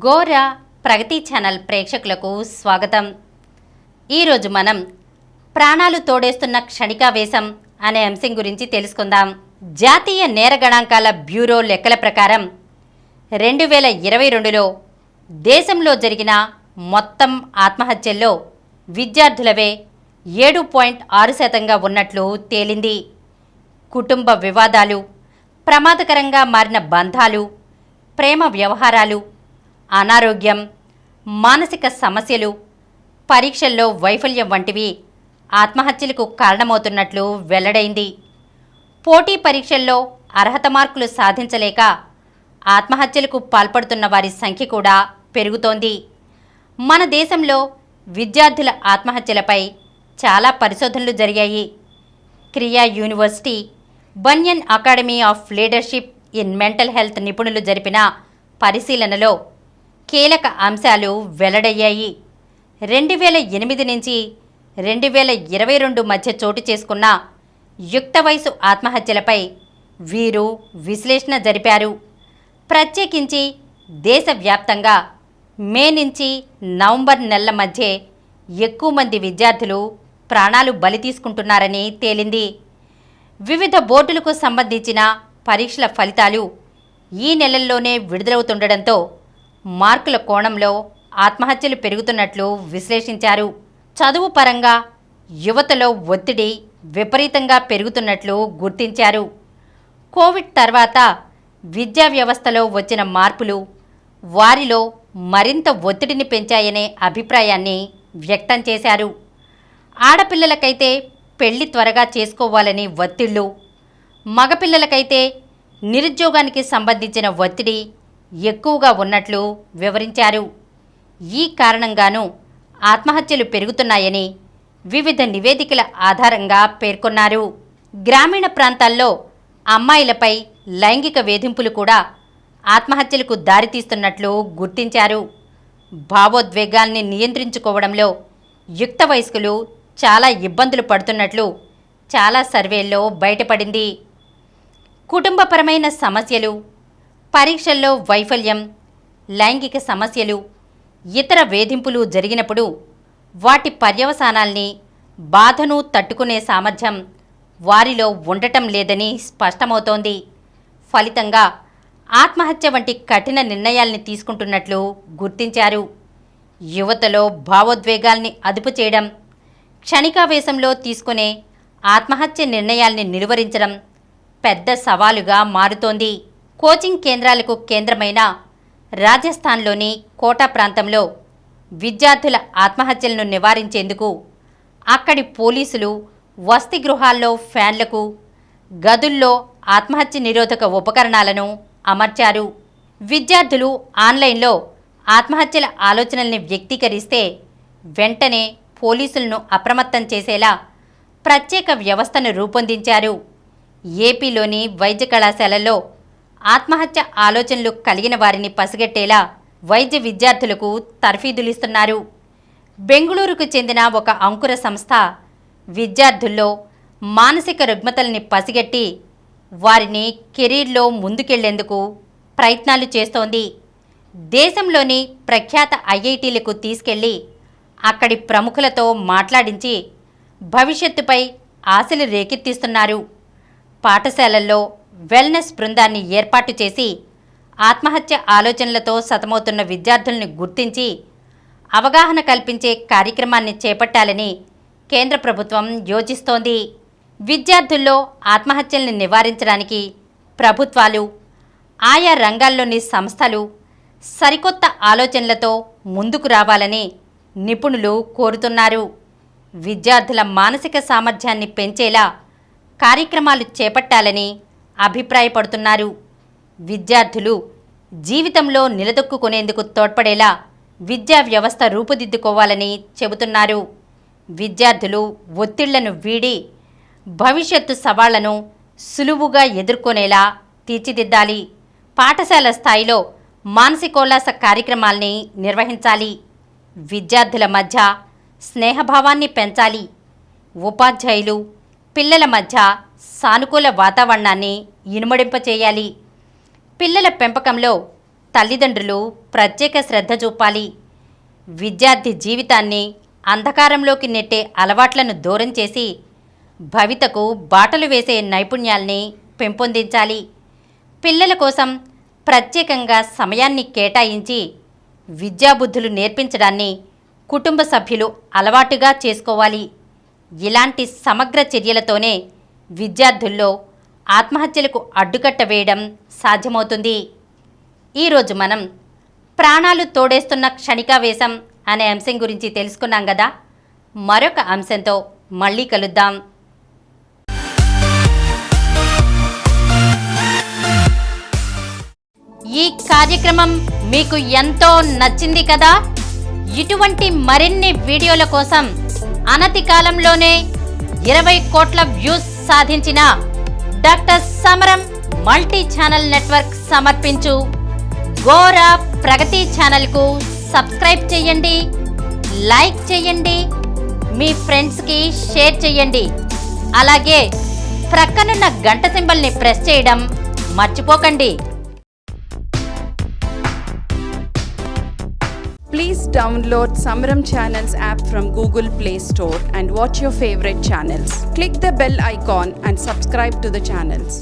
గోర ప్రగతి ఛానల్ ప్రేక్షకులకు స్వాగతం. ఈరోజు మనం ప్రాణాలు తోడేస్తున్న క్షణికావేశం అనే అంశం గురించి తెలుసుకుందాం. జాతీయ నేర గణాంకాల బ్యూరో లెక్కల ప్రకారం 2022లో దేశంలో జరిగిన మొత్తం ఆత్మహత్యల్లో విద్యార్థులవే 7.6% ఉన్నట్లు తేలింది. కుటుంబ వివాదాలు, ప్రమాదకరంగా మారిన బంధాలు, ప్రేమ వ్యవహారాలు, అనారోగ్యం, మానసిక సమస్యలు, పరీక్షల్లో వైఫల్యం వంటివి ఆత్మహత్యలకు కారణమవుతున్నట్లు వెల్లడైంది. పోటీ పరీక్షల్లో అర్హత మార్కులు సాధించలేక ఆత్మహత్యలకు పాల్పడుతున్న వారి సంఖ్య కూడా పెరుగుతోంది. మన దేశంలో విద్యార్థుల ఆత్మహత్యలపై చాలా పరిశోధనలు జరిగాయి. క్రియా university, banyan academy of leadership in mental health నిపుణులు జరిపిన పరిశీలనలో కీలక అంశాలు వెల్లడయ్యాయి. 2008 నుంచి 2022 మధ్య చోటు చేసుకున్న యుక్త వయసు ఆత్మహత్యలపై వీరు విశ్లేషణ జరిపారు. ప్రత్యేకించి దేశవ్యాప్తంగా మే నుంచి నవంబర్ నెలల మధ్య ఎక్కువ మంది విద్యార్థులు ప్రాణాలు బలి తీసుకుంటున్నారని తేలింది. వివిధ బోర్డులకు సంబంధించిన పరీక్షల ఫలితాలు ఈ నెలల్లోనే విడుదలవుతుండటంతో మార్కుల కోణంలో ఆత్మహత్యలు పెరుగుతున్నట్లు విశ్లేషించారు. చదువు పరంగా యువతలో ఒత్తిడి విపరీతంగా పెరుగుతున్నట్లు గుర్తించారు. కోవిడ్ తర్వాత విద్యా వ్యవస్థలో వచ్చిన మార్పులు వారిలో మరింత ఒత్తిడిని పెంచాయనే అభిప్రాయాన్ని వ్యక్తం చేశారు. ఆడపిల్లలకైతే పెళ్లి త్వరగా చేసుకోవాలని ఒత్తిళ్లు, మగపిల్లలకైతే నిరుద్యోగానికి సంబంధించిన ఒత్తిడి ఎక్కువగా ఉన్నట్లు వివరించారు. ఈ కారణంగానూ ఆత్మహత్యలు పెరుగుతున్నాయని వివిధ నివేదికల ఆధారంగా పేర్కొన్నారు. గ్రామీణ ప్రాంతాల్లో అమ్మాయిలపై లైంగిక వేధింపులు కూడా ఆత్మహత్యలకు దారితీస్తున్నట్లు గుర్తించారు. భావోద్వేగాల్ని నియంత్రించుకోవడంలో యుక్త వయస్కులు చాలా ఇబ్బందులు పడుతున్నట్లు చాలా సర్వేల్లో బయటపడింది. కుటుంబపరమైన సమస్యలు, పరీక్షల్లో వైఫల్యం, లైంగిక సమస్యలు, ఇతర వేధింపులు జరిగినప్పుడు వాటి పర్యవసానాల్ని, బాధను తట్టుకునే సామర్థ్యం వారిలో ఉండటం లేదని స్పష్టమవుతోంది. ఫలితంగా ఆత్మహత్య వంటి కఠిన నిర్ణయాల్ని తీసుకుంటున్నట్లు గుర్తించారు. యువతలో భావోద్వేగాల్ని అదుపు చేయడం, క్షణికావేశంలో తీసుకునే ఆత్మహత్య నిర్ణయాల్ని నిలువరించడం పెద్ద సవాలుగా మారుతోంది. కోచింగ్ కేంద్రాలకు కేంద్రమైన రాజస్థాన్లోని కోటా ప్రాంతంలో విద్యార్థుల ఆత్మహత్యలను నివారించేందుకు అక్కడి పోలీసులు వసతి గృహాల్లో ఫ్యాన్లకు, గదుల్లో ఆత్మహత్య నిరోధక ఉపకరణాలను అమర్చారు. విద్యార్థులు ఆన్లైన్లో ఆత్మహత్యల ఆలోచనల్ని వ్యక్తీకరిస్తే వెంటనే పోలీసులను అప్రమత్తం చేసేలా ప్రత్యేక వ్యవస్థను రూపొందించారు. ఏపీలోని వైద్య కళాశాలల్లో ఆత్మహత్య ఆలోచనలు కలిగిన వారిని పసిగట్టేలా వైద్య విద్యార్థులకు తర్ఫీదులిస్తున్నారు. బెంగుళూరుకు చెందిన ఒక అంకుర సంస్థ విద్యార్థుల్లో మానసిక రుగ్మతల్ని పసిగట్టి వారిని కెరీర్లో ముందుకెళ్లేందుకు ప్రయత్నాలు చేస్తోంది. దేశంలోని ప్రఖ్యాత ఐఐటీలకు తీసుకెళ్లి అక్కడి ప్రముఖులతో మాట్లాడించి భవిష్యత్తుపై ఆశలు రేకెత్తిస్తున్నారు. పాఠశాలల్లో వెల్నెస్ బృందాన్ని ఏర్పాటు చేసి ఆత్మహత్య ఆలోచనలతో సతమవుతున్న విద్యార్థుల్ని గుర్తించి అవగాహన కల్పించే కార్యక్రమాన్ని చేపట్టాలని కేంద్ర ప్రభుత్వం యోచిస్తోంది. విద్యార్థుల్లో ఆత్మహత్యల్ని నివారించడానికి ప్రభుత్వాలు, ఆయా రంగాల్లోని సంస్థలు సరికొత్త ఆలోచనలతో ముందుకు రావాలని నిపుణులు కోరుతున్నారు. విద్యార్థుల మానసిక సామర్థ్యాన్ని పెంచేలా కార్యక్రమాలు చేపట్టాలని అభిప్రాయపడుతున్నారు. విద్యార్థులు జీవితంలో నిలదొక్కునేందుకు తోడ్పడేలా విద్యా వ్యవస్థ రూపుదిద్దుకోవాలని చెబుతున్నారు. విద్యార్థులు ఒత్తిళ్లను వీడి భవిష్యత్తు సవాళ్లను సులువుగా ఎదుర్కొనేలా తీర్చిదిద్దాలి. పాఠశాల స్థాయిలో మానసికోల్లాస కార్యక్రమాల్ని నిర్వహించాలి. విద్యార్థుల మధ్య స్నేహభావాన్ని పెంచాలి. ఉపాధ్యాయులు, పిల్లల మధ్య సానుకూల వాతావరణాన్ని ఇనుమడింపచేయాలి. పిల్లల పెంపకంలో తల్లిదండ్రులు ప్రత్యేక శ్రద్ధ చూపాలి. విద్యార్థి జీవితాన్ని అంధకారంలోకి నెట్టే అలవాట్లను దూరం చేసి భవితకు బాటలు వేసే నైపుణ్యాల్ని పెంపొందించాలి. పిల్లల కోసం ప్రత్యేకంగా సమయాన్ని కేటాయించి విద్యాబుద్ధులు నేర్పించడాన్ని కుటుంబ సభ్యులు అలవాటుగా చేసుకోవాలి. ఇలాంటి సమగ్ర చర్యలతోనే విద్యార్థుల్లో ఆత్మహత్యలకు అడ్డుకట్ట వేయడం సాధ్యమవుతుంది. ఈరోజు మనం ప్రాణాలు తోడేస్తున్న క్షణికావేశం అనే అంశం గురించి తెలుసుకున్నాం కదా. మరొక అంశంతో మళ్ళీ కలుద్దాం. ఈ కార్యక్రమం మీకు ఎంతో నచ్చింది కదా. ఇటువంటి మరిన్ని వీడియోల కోసం అనతి కాలంలోనే 20 కోట్ల వ్యూస్ సాధించిన డాక్టర్ సమరం మల్టీ ఛానల్ నెట్వర్క్ సమర్పించు గోరా ప్రగతి ఛానల్కు సబ్స్క్రైబ్ చేయండి, లైక్ చేయండి, మీ ఫ్రెండ్స్కి షేర్ చేయండి. అలాగే ప్రక్కనున్న గంట సింబల్ని ప్రెస్ చేయడం మర్చిపోకండి. Please download Samaram Channels app from Google Play Store and watch your favorite channels. Click the bell icon and subscribe to the channels.